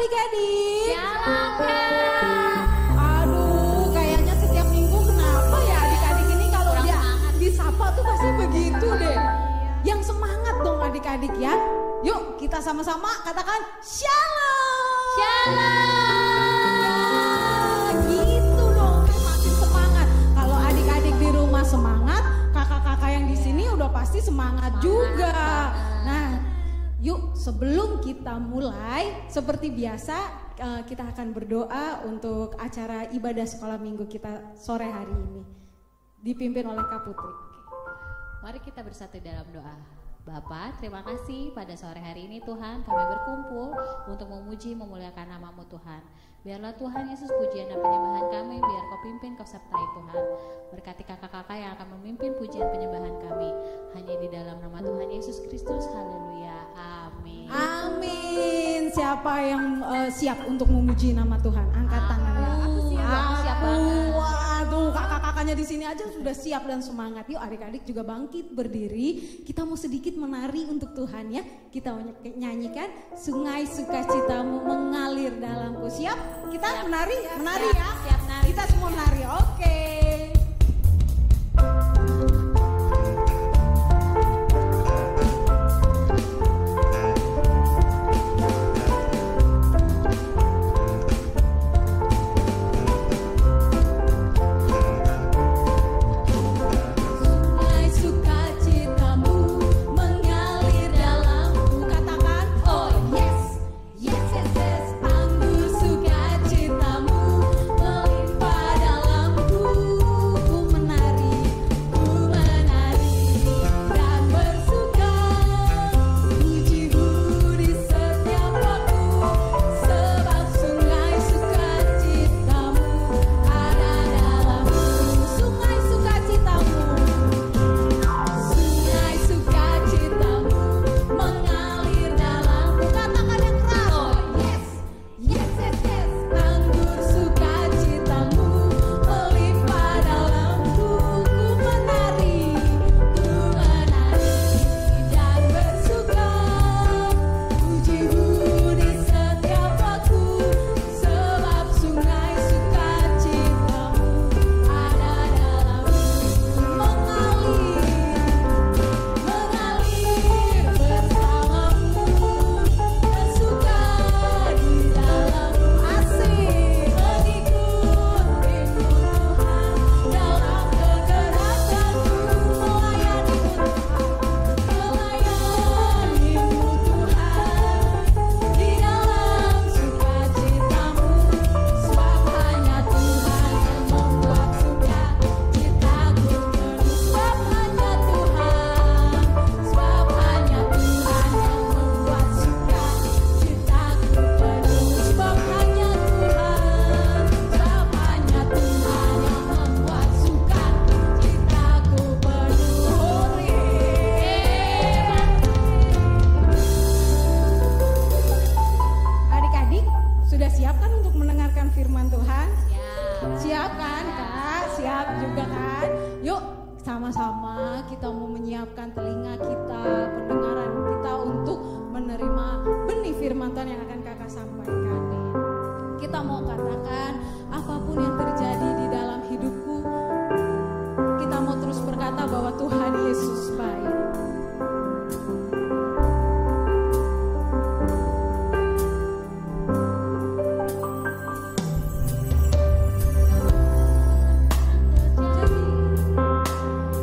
adik-adik. Shalom Kak. Aduh, kayaknya setiap minggu kenapa ya adik-adik ini kalau dia disapa tuh pasti begitu deh. Yang semangat dong adik-adik ya. Yuk kita sama-sama katakan Shalom. Shalom. Gitu dong, makin semangat. Kalau adik-adik di rumah semangat, kakak-kakak yang di sini udah pasti semangat juga. Nah, yuk sebelum kita mulai, seperti biasa kita akan berdoa untuk acara ibadah sekolah minggu kita sore hari ini. Dipimpin oleh Kak Putri. Mari kita bersatu dalam doa. Bapa, terima kasih pada sore hari ini Tuhan kami berkumpul untuk memuji memuliakan nama-Mu Tuhan. Biarlah Tuhan Yesus pujian dan penyembahan kami, biar Kau pimpin, Kau sertai Tuhan. Berkati kakak-kakak yang akan memimpin pujian penyembahan kami. Hanya di dalam nama Tuhan Yesus Kristus, haleluya, amin. Amin. Siapa yang siap untuk memuji nama Tuhan? Angkat tangannya. Aku siap banget. Waduh, kakak-kakaknya di sini aja sudah siap dan semangat. Yuk adik-adik juga bangkit berdiri. Kita mau sedikit menari untuk Tuhan ya. Kita nyanyikan Sungai Sukacitamu mengalir dalamku. Siap? Kita siap, menari ya? Menari ya? Siap menari. Kita semua menari. Oke.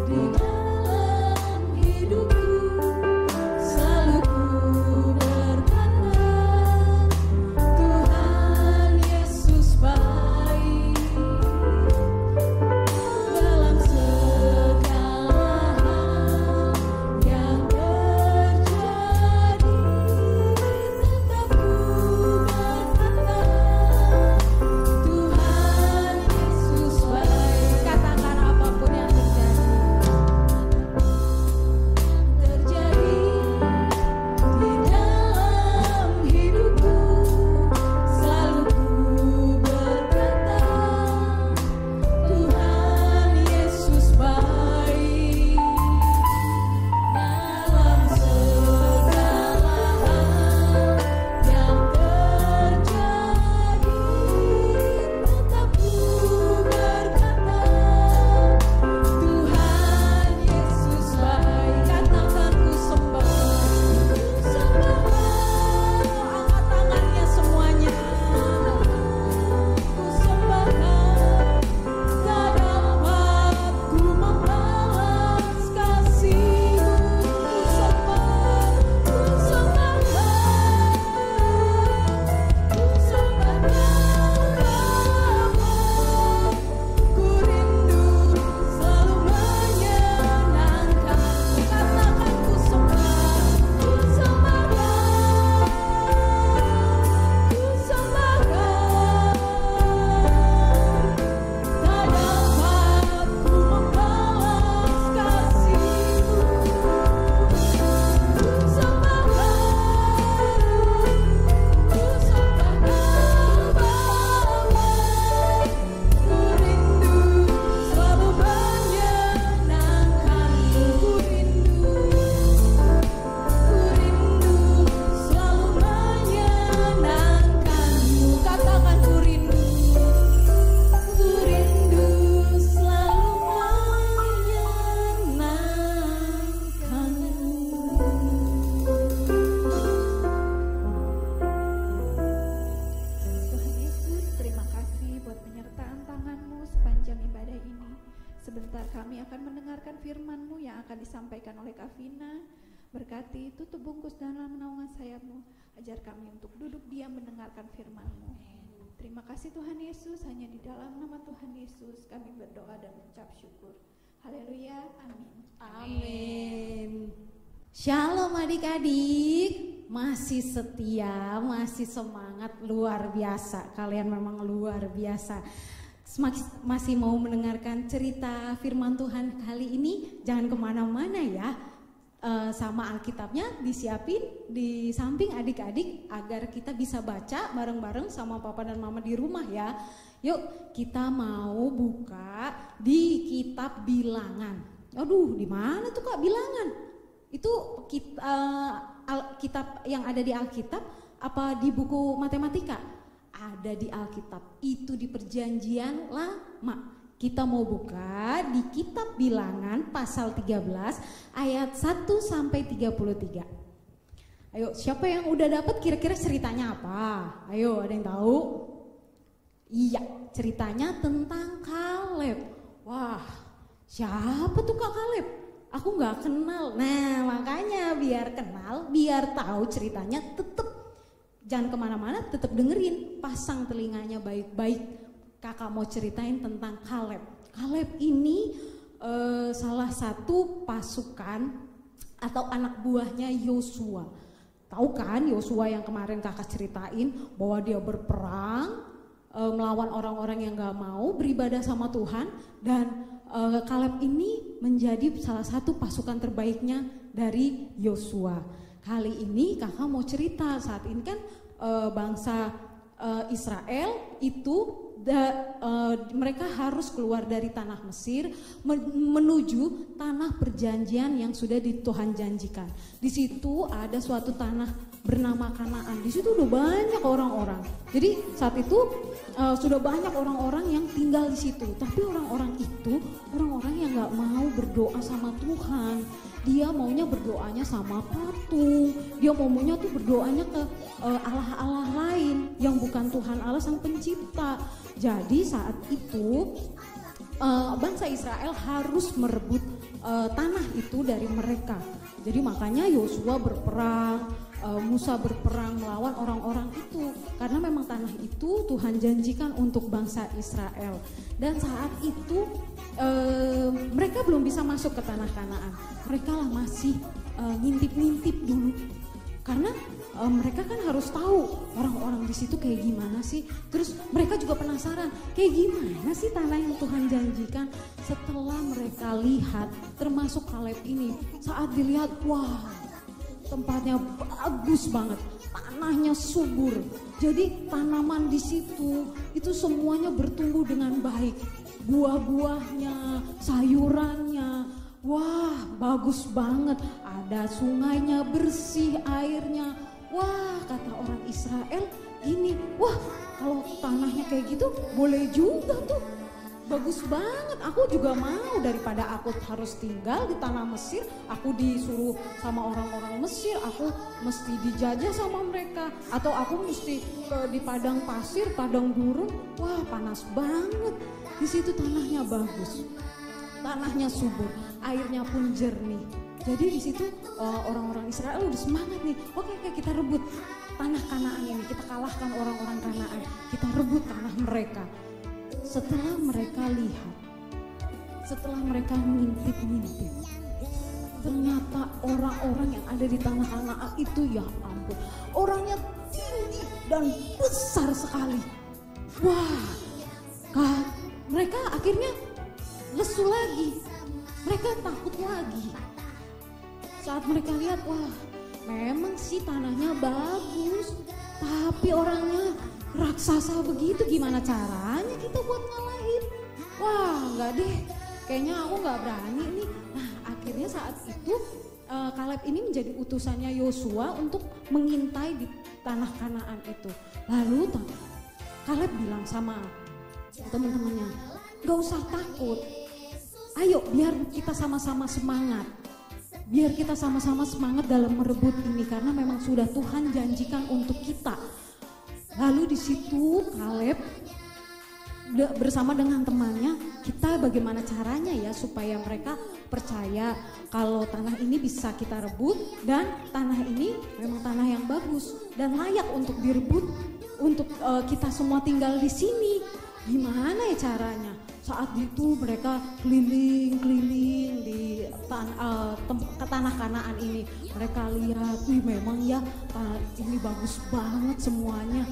Di dalam hidupku disampaikan oleh Kak Vina. Berkati, tutup bungkus dalam naungan sayap-Mu. Ajar kami untuk duduk diam mendengarkan firman-Mu. Terima kasih Tuhan Yesus, hanya di dalam nama Tuhan Yesus kami berdoa dan mengucap syukur. Haleluya, amin. Amin. Shalom adik-adik, masih setia, masih semangat, luar biasa. Kalian memang luar biasa. Masih mau mendengarkan cerita firman Tuhan kali ini? Jangan kemana-mana ya. Sama Alkitabnya disiapin di samping adik-adik agar kita bisa baca bareng-bareng sama papa dan mama di rumah ya. Yuk kita mau buka di kitab Bilangan. Aduh, di mana tuh Kak Bilangan? Itu kitab yang ada di Alkitab apa di buku matematika? Ada di Alkitab. Itu di Perjanjian Lama. Kita mau buka di kitab Bilangan pasal 13 ayat 1 sampai 33. Ayo, siapa yang udah dapat kira-kira ceritanya apa? Ayo, ada yang tahu? Iya, ceritanya tentang Kaleb. Wah, siapa tuh Kak Kaleb? Aku gak kenal. Nah, makanya biar kenal, biar tahu ceritanya, tetep jangan kemana-mana, tetep dengerin, pasang telinganya baik-baik. Kakak mau ceritain tentang Kaleb. Kaleb ini salah satu pasukan atau anak buahnya Yosua. Tahu kan Yosua yang kemarin kakak ceritain bahwa dia berperang melawan orang-orang yang gak mau beribadah sama Tuhan. Dan Kaleb ini menjadi salah satu pasukan terbaiknya dari Yosua. Kali ini kakak mau cerita, saat ini kan bangsa Israel itu mereka harus keluar dari tanah Mesir menuju tanah perjanjian yang sudah Tuhan janjikan. Di situ ada suatu tanah bernama Kanaan. Di situ udah banyak orang-orang. Jadi saat itu sudah banyak orang-orang yang tinggal di situ. Tapi orang-orang itu orang-orang yang nggak mau berdoa sama Tuhan. Dia maunya berdoanya sama patung. Dia maunya tuh berdoanya ke Allah-Allah lain yang bukan Tuhan Allah Sang Pencipta. Jadi saat itu bangsa Israel harus merebut tanah itu dari mereka. Jadi makanya Yosua berperang, Musa berperang melawan orang-orang itu. Karena memang tanah itu Tuhan janjikan untuk bangsa Israel. Dan saat itu mereka belum bisa masuk ke tanah Kanaan. Mereka lah masih ngintip-ngintip dulu. Karena mereka kan harus tahu orang-orang di situ kayak gimana sih. Terus mereka juga penasaran kayak gimana sih tanah yang Tuhan janjikan. Setelah mereka lihat, termasuk Kaleb ini, saat dilihat, wah tempatnya bagus banget, tanahnya subur. Jadi tanaman di situ itu semuanya bertumbuh dengan baik. Buah-buahnya, sayurannya, wah bagus banget. Ada sungainya bersih airnya. Wah, kata orang Israel gini, wah kalau tanahnya kayak gitu boleh juga tuh. Bagus banget, aku juga mau. Daripada aku harus tinggal di tanah Mesir, aku disuruh sama orang-orang Mesir, aku mesti dijajah sama mereka, atau aku mesti di padang pasir, padang gurun. Wah panas banget. Di situ tanahnya bagus, tanahnya subur, airnya pun jernih. Jadi di situ orang-orang Israel udah semangat nih. Oke, kita rebut tanah Kanaan ini, kita kalahkan orang-orang Kanaan, kita rebut tanah mereka. Setelah mereka lihat, setelah mereka ngintip-ngintip, ternyata orang-orang yang ada di tanah Kanaan itu, ya ampun, orangnya tinggi dan besar sekali. Wah, mereka akhirnya lesu lagi, mereka takut lagi. Saat mereka lihat, wah memang sih tanahnya bagus, tapi orangnya raksasa begitu, gimana caranya kita buat ngalahin? Wah enggak deh, kayaknya aku gak berani nih. Nah akhirnya saat itu Kaleb ini menjadi utusannya Yosua untuk mengintai di tanah Kanaan itu. Lalu Kaleb bilang sama teman-temannya, gak usah takut, ayo biar kita sama-sama semangat. Biar kita sama-sama semangat dalam merebut ini, karena memang sudah Tuhan janjikan untuk kita. Lalu di situ Kaleb bersama dengan temannya, kita bagaimana caranya ya supaya mereka percaya kalau tanah ini bisa kita rebut dan tanah ini memang tanah yang bagus dan layak untuk direbut, untuk kita semua tinggal di sini. Gimana ya caranya? Saat itu mereka keliling-keliling di tanah Kanaan ini. Mereka lihat, memang ya tanah ini bagus banget semuanya.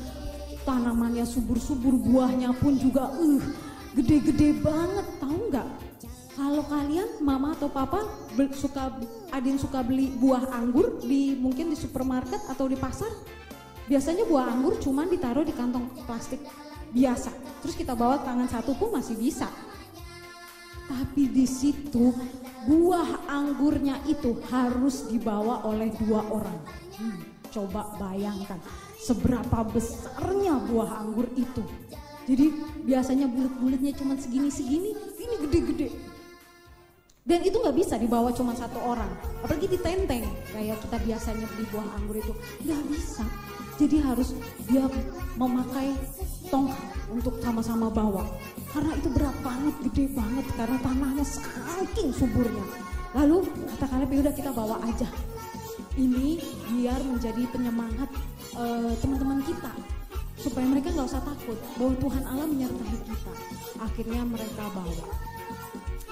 Tanamannya subur-subur, buahnya pun juga gede-gede banget. Tahu nggak? Kalau kalian, mama atau papa Adin suka beli buah anggur mungkin di supermarket atau di pasar. Biasanya buah anggur cuman ditaruh di kantong plastik biasa, terus kita bawa tangan satu pun masih bisa. Tapi di situ buah anggurnya itu harus dibawa oleh 2 orang. Coba bayangkan seberapa besarnya buah anggur itu. Jadi biasanya bulat-bulatnya cuma segini-segini, ini gede-gede. Dan itu nggak bisa dibawa cuma 1 orang, apalagi di tenteng kayak kita biasanya beli buah anggur itu, nggak bisa. Jadi harus dia memakai tongkat untuk sama-sama bawa. Karena itu berat banget, gede banget karena tanahnya saking suburnya. Lalu kata Kaleb, udah kita bawa aja. Ini biar menjadi penyemangat teman-teman kita. Supaya mereka nggak usah takut bahwa Tuhan Allah menyertai kita. Akhirnya mereka bawa.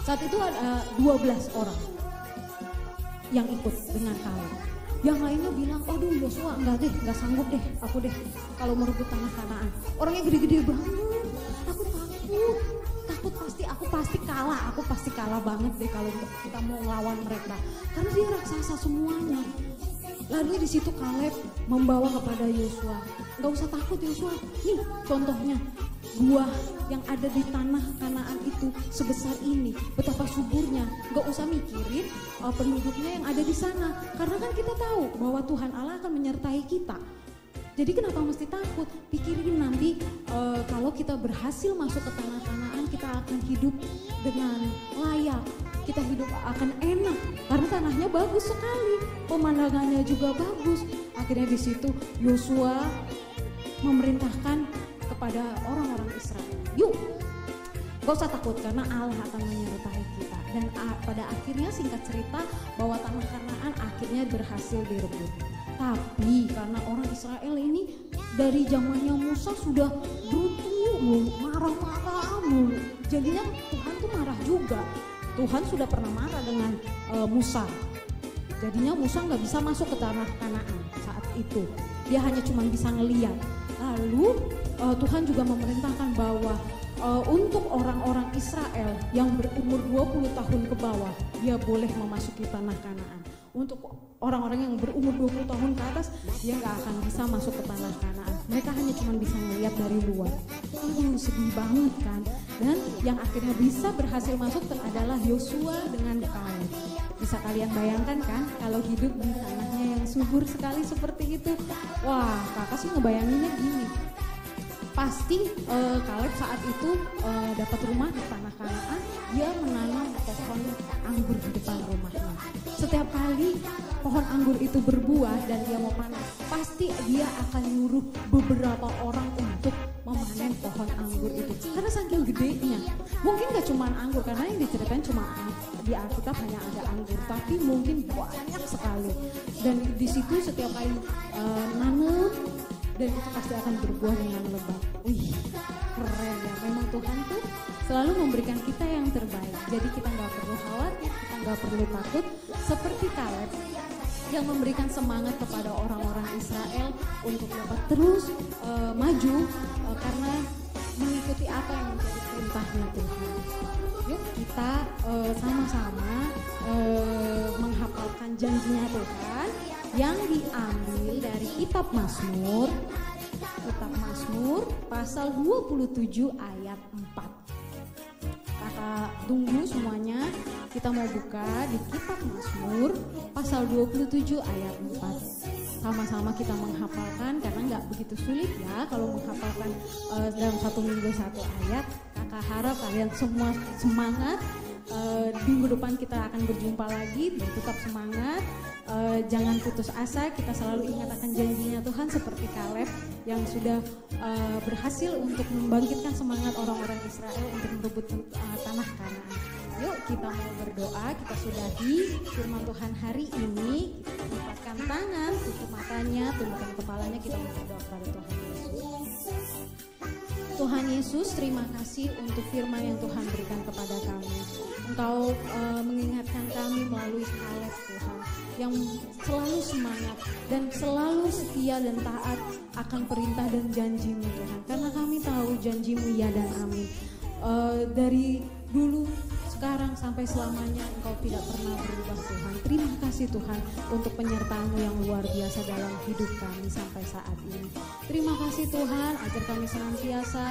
Saat itu ada 12 orang yang ikut dengan Kaleb. Yang lainnya bilang, aduh Yosua nggak sanggup deh, aku deh kalau merebut tanah Kanaan. Orangnya gede-gede banget, aku pasti kalah banget deh kalau kita mau ngelawan mereka. Karena dia raksasa semuanya. Lalu di situ Kaleb membawa kepada Yosua, nggak usah takut Yosua, nih contohnya buah yang ada di tanah Kanaan itu sebesar ini, betapa suburnya, nggak usah mikirin penduduknya yang ada di sana, karena kan kita tahu bahwa Tuhan Allah akan menyertai kita. Jadi kenapa mesti takut? Pikirin nanti kalau kita berhasil masuk ke tanah Kanaan, kita akan hidup dengan layak, kita hidup akan enak karena tanahnya bagus sekali, pemandangannya juga bagus. Akhirnya di situ Yosua memerintahkan kepada orang-orang Israel, yuk gak usah takut karena Allah akan menyertai kita. Dan pada akhirnya singkat cerita bahwa tanah Kanaan akhirnya berhasil direbut. Tapi karena orang Israel ini dari zamannya Musa sudah brutal, marah-marah mulu. Jadinya Tuhan tuh marah juga. Tuhan sudah pernah marah dengan Musa. Jadinya Musa gak bisa masuk ke tanah Kanaan saat itu. Dia hanya cuma bisa ngeliat. Lalu Tuhan juga memerintahkan bahwa untuk orang-orang Israel yang berumur 20 tahun ke bawah, dia boleh memasuki tanah Kanaan. Untuk orang-orang yang berumur 20 tahun ke atas, dia gak akan bisa masuk ke tanah Kanaan. Mereka hanya cuma bisa melihat dari luar. Sedih banget kan. Dan yang akhirnya bisa berhasil masuk adalah Yosua dengan Kaleb. Bisa kalian bayangkan kan kalau hidup di tanahnya yang subur sekali seperti itu. Wah, kakak sih ngebayanginnya gini. Pasti Kaleb saat itu dapat rumah di tanah Kanaan, dia menanam pohon anggur di depan rumahnya. Setiap kali pohon anggur itu berbuah dan dia mau panen, pasti dia akan nyuruh beberapa orang untuk memanen pohon anggur itu. Karena saking gedenya, mungkin gak cuma anggur, karena yang diceritain cuma di Alkitab hanya ada anggur, tapi mungkin banyak sekali. Dan di situ setiap kali nanam, dan itu pasti akan berbuah dengan lebat. Wih, keren ya. Memang Tuhan tuh selalu memberikan kita yang terbaik. Jadi kita gak perlu khawatir, kita gak perlu takut. Seperti Kaleb yang memberikan semangat kepada orang-orang Israel untuk dapat terus maju karena mengikuti apa yang menjadi perintahnya Tuhan. Yuk kita sama-sama menghafalkan janjinya Tuhan yang diambil dari kitab Mazmur pasal 27 ayat 4. Kakak tunggu semuanya, kita mau buka di kitab Mazmur pasal 27 ayat 4. Sama-sama kita menghafalkan karena nggak begitu sulit ya kalau menghafalkan dalam 1 minggu 1 ayat. Kakak harap kalian semua semangat. Minggu depan kita akan berjumpa lagi dan tetap semangat, jangan putus asa. Kita selalu ingat akan janjinya Tuhan seperti Kaleb yang sudah berhasil untuk membangkitkan semangat orang-orang Israel untuk merebut tanah Kanaan. Yuk kita mau berdoa, kita sudahi firman Tuhan hari ini. Kita lipatkan tangan, tutup matanya, tundukkan kepalanya, kita mau berdoa kepada Tuhan Yesus. Tuhan Yesus, terima kasih untuk firman yang Tuhan berikan kepada kami. Engkau mengingatkan kami melalui Kaleb Tuhan, yang selalu semangat dan selalu setia dan taat akan perintah dan janji-Mu Tuhan. Karena kami tahu janji-Mu ya dan amin. Dari dulu, sekarang sampai selamanya Engkau tidak pernah berubah Tuhan. Terima kasih Tuhan untuk penyertaan-Mu yang luar biasa dalam hidup kami sampai saat ini. Terima kasih Tuhan, ajar kami senantiasa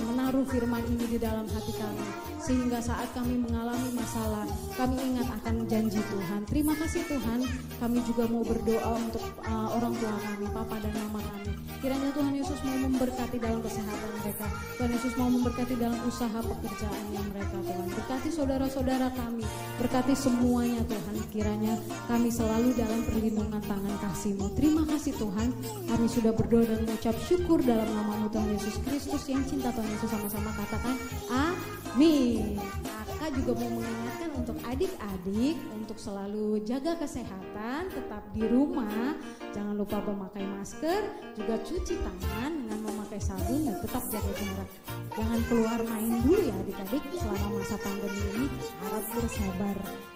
menaruh firman ini di dalam hati kami, sehingga saat kami mengalami masalah, kami ingat akan janji Tuhan. Terima kasih Tuhan, kami juga mau berdoa untuk orang tua kami, papa dan mama kami. Kiranya Tuhan Yesus mau memberkati dalam kesehatan mereka. Tuhan Yesus mau memberkati dalam usaha pekerjaannya mereka Tuhan. Berkati saudara-saudara kami, berkati semuanya Tuhan. Kiranya kami selalu dalam perlindungan tangan kasih-Mu. Terima kasih Tuhan, kami sudah berdoa dan mengucap syukur dalam nama-Mu Tuhan Yesus Kristus. Yang cinta Tuhan Yesus sama-sama katakan amin. Kakak juga mau mengingatkan untuk adik-adik untuk selalu jaga kesehatan, tetap di rumah, jangan lupa memakai masker, juga cuci tangan dengan memakai sabun dan tetap jaga jarak. Jangan keluar main dulu ya adik-adik selama masa pandemi ini, harap bersabar.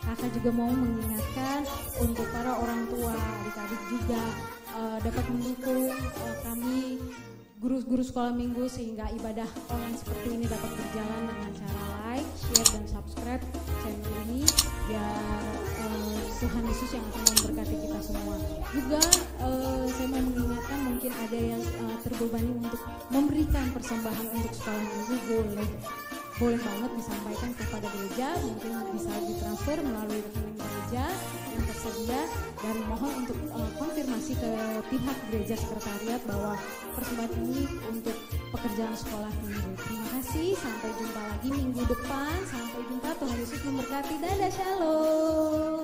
Kakak juga mau mengingatkan untuk para orang tua, adik-adik juga dapat mendukung kami guru-guru sekolah minggu sehingga ibadah online seperti ini dapat berjalan dengan cara like, share, dan subscribe channel ini. Biar Tuhan Yesus yang akan memberkati kita semua. Juga saya mau mengingatkan mungkin ada yang terbebani untuk memberikan persembahan untuk sekolah minggu, boleh banget disampaikan kepada gereja, mungkin bisa ditransfer melalui rekening gereja yang tersedia, dan mohon untuk konfirmasi ke pihak gereja sekretariat bahwa persembahan ini untuk pekerjaan sekolah minggu. Terima kasih, sampai jumpa lagi minggu depan. Sampai jumpa, Tuhan Yesus memberkati. Dadah, shalom.